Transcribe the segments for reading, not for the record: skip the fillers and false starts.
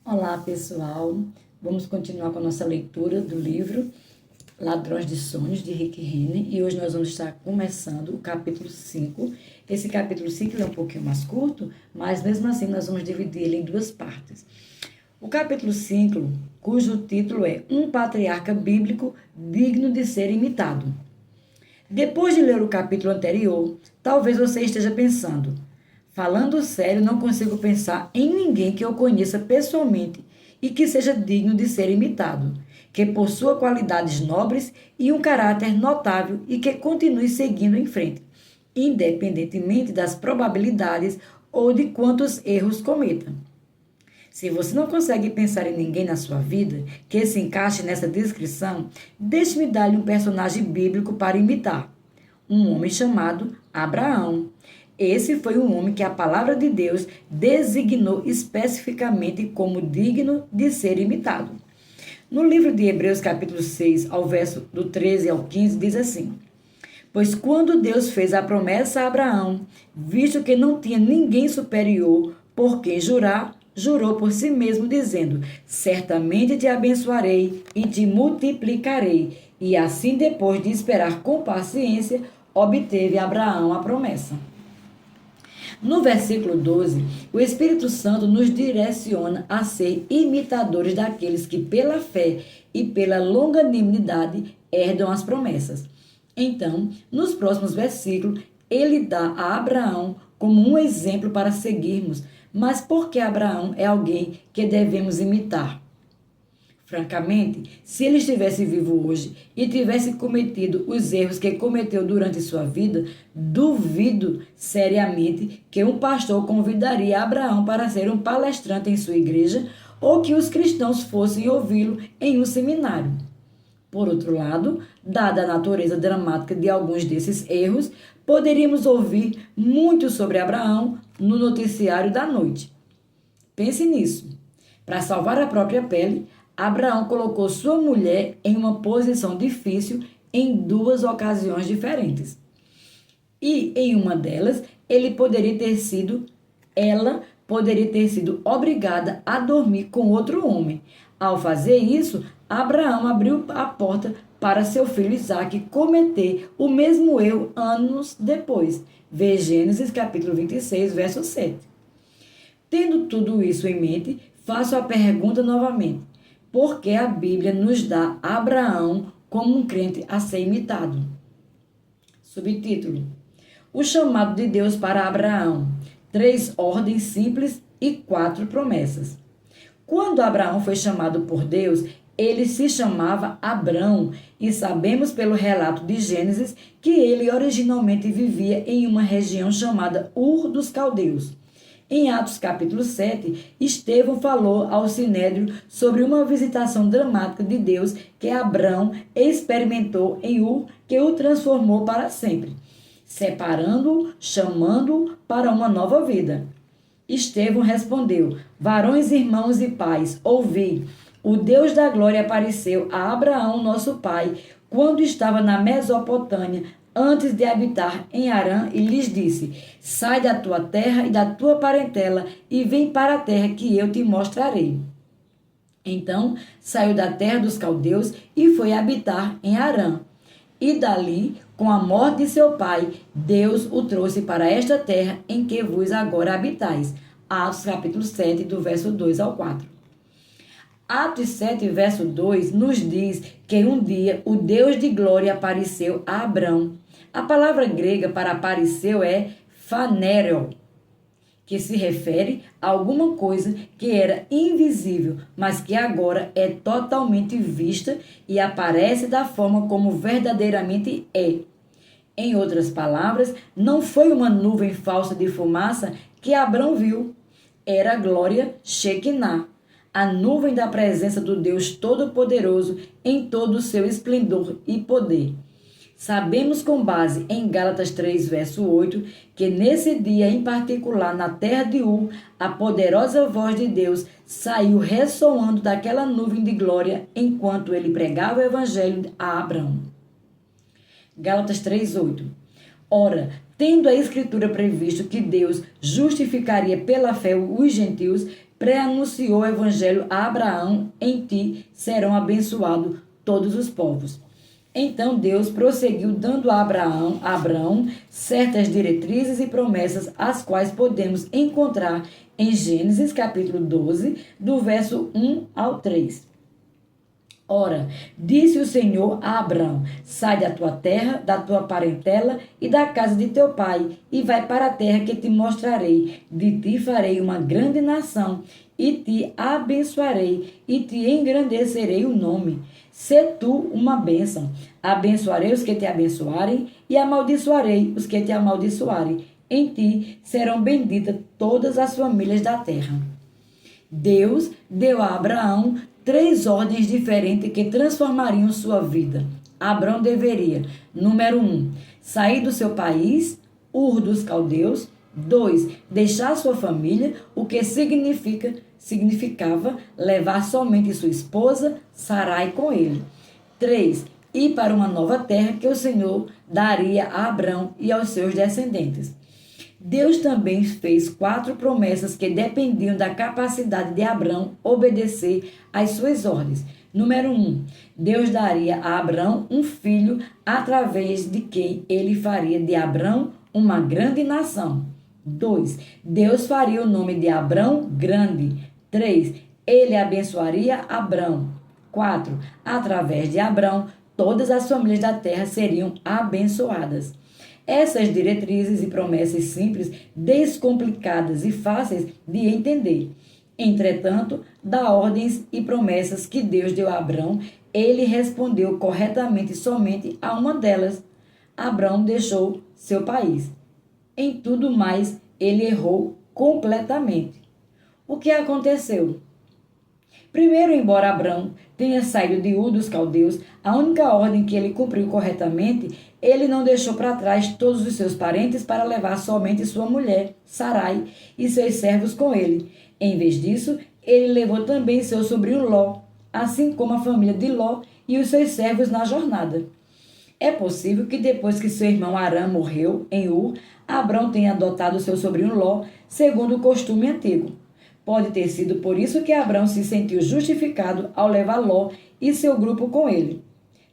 Olá, pessoal. Vamos continuar com a nossa leitura do livro Ladrões de Sonhos, de Rick Renner. E hoje nós vamos estar começando o capítulo 5. Esse capítulo 5 é um pouquinho mais curto, mas mesmo assim nós vamos dividir ele em duas partes. O capítulo 5, cujo título é Um Patriarca Bíblico Digno de Ser Imitado. Depois de ler o capítulo anterior, talvez você esteja pensando: falando sério, não consigo pensar em ninguém que eu conheça pessoalmente e que seja digno de ser imitado, que possua qualidades nobres e um caráter notável e que continue seguindo em frente, independentemente das probabilidades ou de quantos erros cometa. Se você não consegue pensar em ninguém na sua vida que se encaixe nessa descrição, deixe-me dar-lhe um personagem bíblico para imitar. Um homem chamado Abraão. Esse foi um homem que a palavra de Deus designou especificamente como digno de ser imitado. No livro de Hebreus, capítulo 6, ao verso do 13 ao 15, diz assim: Pois quando Deus fez a promessa a Abraão, visto que não tinha ninguém superior por quem jurar, jurou por si mesmo, dizendo: Certamente te abençoarei e te multiplicarei. E assim, depois de esperar com paciência, obteve Abraão a promessa. No versículo 12, o Espírito Santo nos direciona a ser imitadores daqueles que, pela fé e pela longanimidade, herdam as promessas. Então, nos próximos versículos, ele dá a Abraão como um exemplo para seguirmos. Mas por que Abraão é alguém que devemos imitar? Francamente, se ele estivesse vivo hoje e tivesse cometido os erros que cometeu durante sua vida, duvido seriamente que um pastor convidaria Abraão para ser um palestrante em sua igreja ou que os cristãos fossem ouvi-lo em um seminário. Por outro lado, dada a natureza dramática de alguns desses erros, poderíamos ouvir muito sobre Abraão no noticiário da noite. Pense nisso. Para salvar a própria pele, Abraão colocou sua mulher em uma posição difícil em duas ocasiões diferentes. E em uma delas, ela poderia ter sido obrigada a dormir com outro homem. Ao fazer isso, Abraão abriu a porta para seu filho Isaque cometer o mesmo erro anos depois. Vê Gênesis capítulo 26, verso 7. Tendo tudo isso em mente, faço a pergunta novamente: por que a Bíblia nos dá Abraão como um crente a ser imitado? Subtítulo: O chamado de Deus para Abraão. 3 ordens simples e 4 promessas. Quando Abraão foi chamado por Deus, ele se chamava Abrão, e sabemos pelo relato de Gênesis que ele originalmente vivia em uma região chamada Ur dos Caldeus. Em Atos capítulo 7, Estevão falou ao Sinédrio sobre uma visitação dramática de Deus que Abrão experimentou em Ur, que o transformou para sempre, separando-o, chamando-o para uma nova vida. Estevão respondeu: Varões, irmãos e pais, ouvi. O Deus da glória apareceu a Abraão, nosso pai, quando estava na Mesopotâmia, antes de habitar em Harã, e lhes disse: Sai da tua terra e da tua parentela e vem para a terra que eu te mostrarei. Então saiu da terra dos caldeus e foi habitar em Harã. E dali, com a morte de seu pai, Deus o trouxe para esta terra em que vos agora habitais. Atos capítulo 7, do verso 2 ao 4. Atos 7, verso 2, nos diz que um dia o Deus de glória apareceu a Abrão. A palavra grega para apareceu é phanereo, que se refere a alguma coisa que era invisível, mas que agora é totalmente vista e aparece da forma como verdadeiramente é. Em outras palavras, não foi uma nuvem falsa de fumaça que Abrão viu, era a glória Shekinah, a nuvem da presença do Deus Todo-Poderoso em todo o seu esplendor e poder. Sabemos com base em Gálatas 3, verso 8, que nesse dia em particular, na terra de Ur, a poderosa voz de Deus saiu ressoando daquela nuvem de glória enquanto ele pregava o evangelho a Abraão. Gálatas 3, 8. Ora, tendo a Escritura previsto que Deus justificaria pela fé os gentios, pré-anunciou o evangelho a Abraão: em ti serão abençoados todos os povos. Então Deus prosseguiu dando a Abraão certas diretrizes e promessas, as quais podemos encontrar em Gênesis capítulo 12, do verso 1 ao 3. Ora, disse o Senhor a Abrão: sai da tua terra, da tua parentela e da casa de teu pai, e vai para a terra que te mostrarei. De ti farei uma grande nação, e te abençoarei, e te engrandecerei o nome. Sê tu uma bênção. Abençoarei os que te abençoarem, e amaldiçoarei os que te amaldiçoarem. Em ti serão benditas todas as famílias da terra. Deus deu a Abraão 3 ordens diferentes que transformariam sua vida. Abraão deveria, número 1, sair do seu país, Ur dos Caldeus. 2, deixar sua família, o que significava levar somente sua esposa, Sarai, com ele. 3, ir para uma nova terra que o Senhor daria a Abraão e aos seus descendentes. Deus também fez 4 promessas que dependiam da capacidade de Abraão obedecer às suas ordens. Número 1, Deus daria a Abraão um filho através de quem ele faria de Abraão uma grande nação. 2, Deus faria o nome de Abraão grande. 3, ele abençoaria Abraão. 4, através de Abraão, todas as famílias da terra seriam abençoadas. Essas diretrizes e promessas simples, descomplicadas e fáceis de entender. Entretanto, das ordens e promessas que Deus deu a Abraão, ele respondeu corretamente somente a uma delas. Abraão deixou seu país. Em tudo mais, ele errou completamente. O que aconteceu? Primeiro, embora Abraão tenha saído de Ur dos Caldeus, a única ordem que ele cumpriu corretamente, ele não deixou para trás todos os seus parentes para levar somente sua mulher, Sarai, e seus servos com ele. Em vez disso, ele levou também seu sobrinho Ló, assim como a família de Ló e os seus servos na jornada. É possível que depois que seu irmão Arã morreu em Ur, Abraão tenha adotado seu sobrinho Ló, segundo o costume antigo. Pode ter sido por isso que Abraão se sentiu justificado ao levar Ló e seu grupo com ele.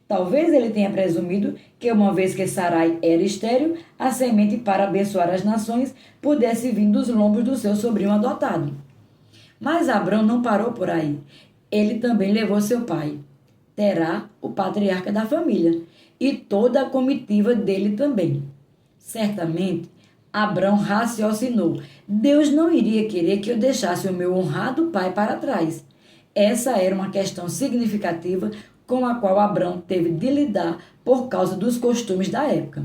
Talvez ele tenha presumido que, uma vez que Sarai era estéril, a semente para abençoar as nações pudesse vir dos lombos do seu sobrinho adotado. Mas Abraão não parou por aí. Ele também levou seu pai, Terá, o patriarca da família, e toda a comitiva dele também. Certamente, Abraão raciocinou: Deus não iria querer que eu deixasse o meu honrado pai para trás. Essa era uma questão significativa com a qual Abraão teve de lidar por causa dos costumes da época.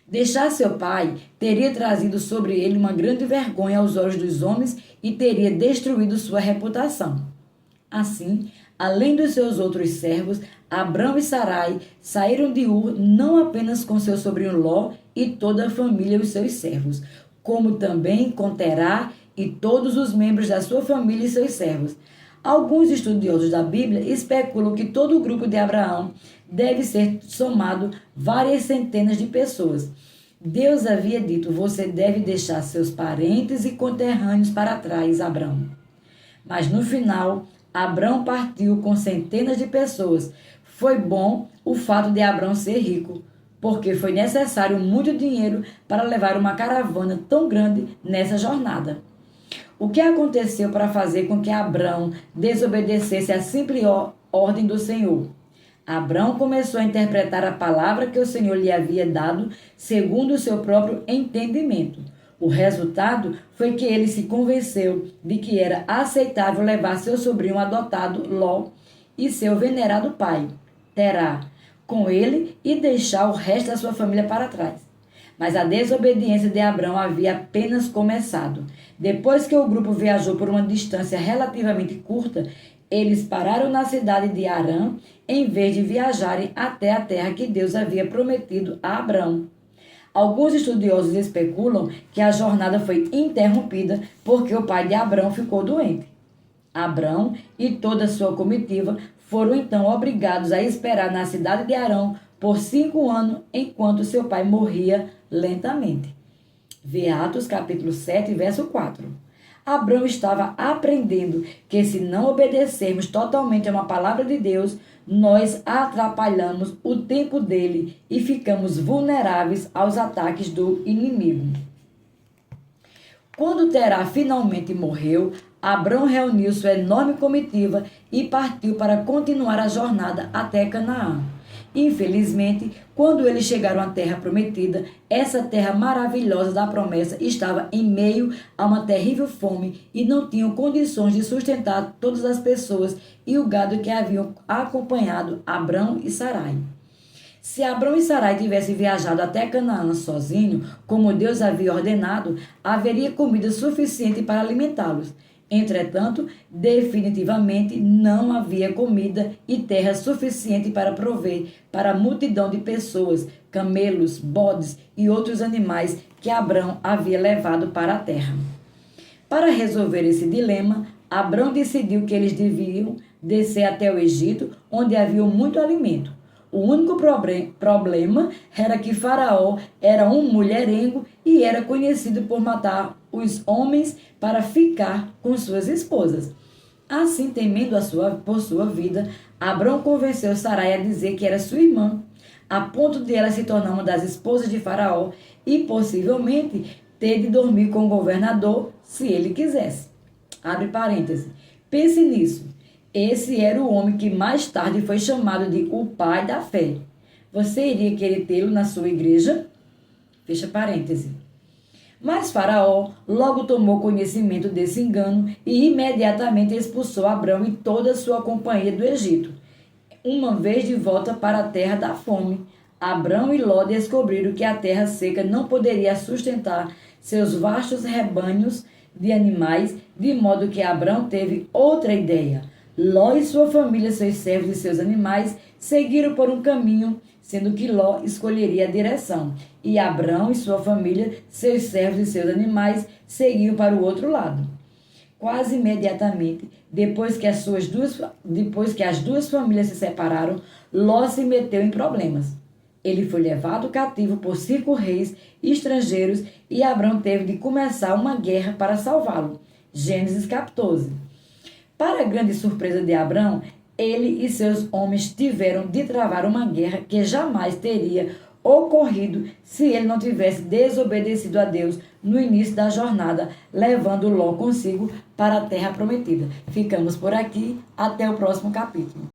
Deixar seu pai teria trazido sobre ele uma grande vergonha aos olhos dos homens e teria destruído sua reputação. Assim, além dos seus outros servos, Abrão e Sarai saíram de Ur não apenas com seu sobrinho Ló e toda a família e os seus servos, como também com Terá e todos os membros da sua família e seus servos. Alguns estudiosos da Bíblia especulam que todo o grupo de Abraão deve ser somado várias centenas de pessoas. Deus havia dito: você deve deixar seus parentes e conterrâneos para trás, Abrão. Mas no final, Abrão partiu com centenas de pessoas. Foi bom o fato de Abrão ser rico, porque foi necessário muito dinheiro para levar uma caravana tão grande nessa jornada. O que aconteceu para fazer com que Abrão desobedecesse à simples ordem do Senhor? Abrão começou a interpretar a palavra que o Senhor lhe havia dado segundo o seu próprio entendimento. O resultado foi que ele se convenceu de que era aceitável levar seu sobrinho adotado, Ló, e seu venerado pai, Terá, com ele e deixar o resto da sua família para trás. Mas a desobediência de Abrão havia apenas começado. Depois que o grupo viajou por uma distância relativamente curta, eles pararam na cidade de Harã, em vez de viajarem até a terra que Deus havia prometido a Abrão. Alguns estudiosos especulam que a jornada foi interrompida porque o pai de Abrão ficou doente. Abrão e toda a sua comitiva foram então obrigados a esperar na cidade de Harã por 5 anos, enquanto seu pai morria lentamente. Vê Atos capítulo 7, verso 4. Abrão estava aprendendo que se não obedecermos totalmente a uma palavra de Deus, nós atrapalhamos o tempo dele e ficamos vulneráveis aos ataques do inimigo. Quando Terá finalmente morreu, Abrão reuniu sua enorme comitiva e partiu para continuar a jornada até Canaã. Infelizmente, quando eles chegaram à terra prometida, essa terra maravilhosa da promessa estava em meio a uma terrível fome e não tinham condições de sustentar todas as pessoas e o gado que haviam acompanhado Abrão e Sarai. Se Abrão e Sarai tivessem viajado até Canaã sozinho, como Deus havia ordenado, haveria comida suficiente para alimentá-los. Entretanto, definitivamente não havia comida e terra suficiente para prover para a multidão de pessoas, camelos, bodes e outros animais que Abrão havia levado para a terra. Para resolver esse dilema, Abrão decidiu que eles deviam descer até o Egito, onde havia muito alimento. O único problema era que Faraó era um mulherengo e era conhecido por matar os homens para ficar com suas esposas. Assim, temendo por sua vida, Abrão convenceu Sarai a dizer que era sua irmã, a ponto de ela se tornar uma das esposas de Faraó e possivelmente ter de dormir com o governador se ele quisesse. Abre parênteses. Pense nisso. Esse era o homem que mais tarde foi chamado de o pai da fé. Você iria querer tê-lo na sua igreja? Fecha parêntese. Mas Faraó logo tomou conhecimento desse engano e imediatamente expulsou Abrão e toda a sua companhia do Egito. Uma vez de volta para a terra da fome, Abrão e Ló descobriram que a terra seca não poderia sustentar seus vastos rebanhos de animais, de modo que Abrão teve outra ideia. Ló e sua família, seus servos e seus animais, seguiram por um caminho, sendo que Ló escolheria a direção, e Abrão e sua família, seus servos e seus animais, seguiam para o outro lado. Quase imediatamente, depois que as duas famílias se separaram, Ló se meteu em problemas. Ele foi levado cativo por 5 reis estrangeiros e Abrão teve de começar uma guerra para salvá-lo. Gênesis 14. Para a grande surpresa de Abrão, ele e seus homens tiveram de travar uma guerra que jamais teria ocorrido se ele não tivesse desobedecido a Deus no início da jornada, levando Ló consigo para a terra prometida. Ficamos por aqui, até o próximo capítulo.